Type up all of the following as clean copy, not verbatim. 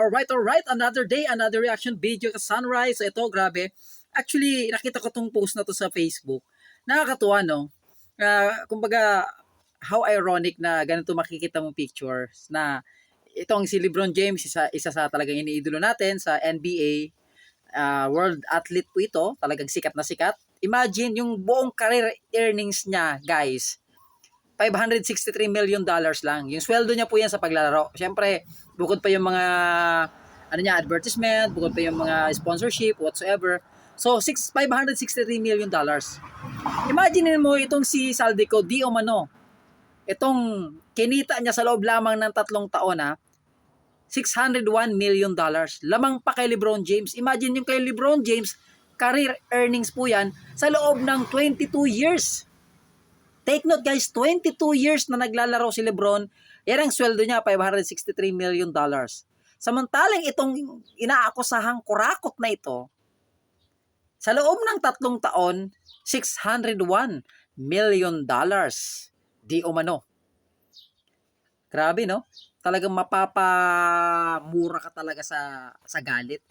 Alright. Another day, another reaction video ka Sunrise. Ito, grabe. Actually, nakita ko tong post na to sa Facebook. Nakakatuwa, no? Kumbaga, how ironic na ganito makikita mong pictures na itong si LeBron James, isa sa talagang iniidolo natin sa NBA. World athlete po ito. Talagang sikat na sikat. Imagine yung buong career earnings niya, guys. $563 million lang. Yung sweldo niya po yan sa paglalaro. Siyempre, bukod pa yung mga advertisement, bukod pa yung mga sponsorship, whatsoever. So, $563 million. Imagine mo itong si Saldico Di Umano. Itong kinita niya sa loob lamang ng 3 taon $601 million. Lamang pa kay LeBron James. Imagine yung kay LeBron James, career earnings po yan sa loob ng 22 years. Take note guys, 22 years na naglalaro si LeBron, yan ang sweldo niya, $563 million. Samantalang itong inaakusahang kurakot na ito, sa loob ng 3 taon, $601 million. Di umano. Grabe, no? Talagang mapapamura ka talaga sa galit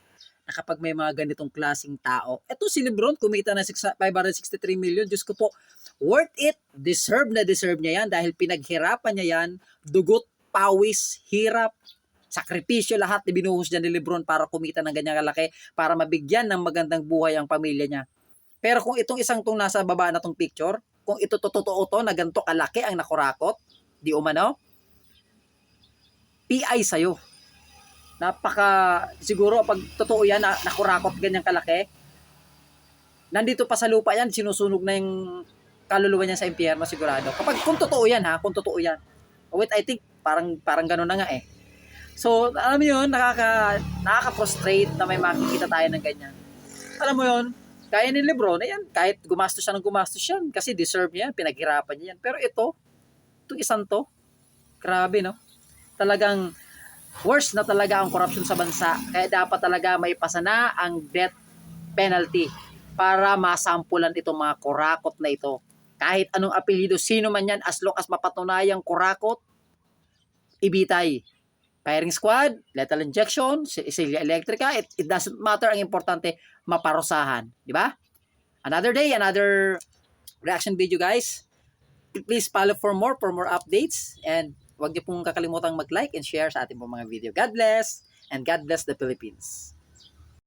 na kapag may mga ganitong klaseng tao. Ito si LeBron, kumita ng $563 million. Diyos ko po, worth it. Deserve niya yan dahil pinaghirapan niya yan. Dugot, pawis, hirap, sakripisyo, lahat na binuhos niya ni LeBron para kumita ng ganyang kalaki, para mabigyan ng magandang buhay ang pamilya niya. Pero kung itong isang tong nasa baba na tong picture, kung ito totoo to na ganito kalaki ang nakurakot, di umano, PI sa'yo. Siguro pag totoo yan, nakurakot ganyang kalaki, nandito pa sa lupa yan, sinusunog na yung kaluluwa niya sa impyerno sigurado. Kung totoo yan kung totoo yan. Wait, I think parang gano'n na nga eh. So, alam mo yun, nakaka-frustrate na may makikita tayo ng ganyan. Alam mo yun, kaya ni LeBron, ayan, kahit gumastos siya ng gumastos yan, kasi deserve niya yan, pinaghirapan niya yan. Pero itong isang to, grabe no? Talagang worse na talaga ang corruption sa bansa. Kaya dapat talaga may pasana ang death penalty para masampulan itong mga kurakot na ito. Kahit anong apelyido, sino man yan, as long as mapatunayang kurakot, ibitay. Firing squad, lethal injection, silya elektrika, it doesn't matter. Ang importante, maparusahan. Di ba? Another day, another reaction video, guys. Please follow for more updates. And huwag niyo pong kakalimutang mag-like and share sa ating mga video. God bless, and God bless the Philippines.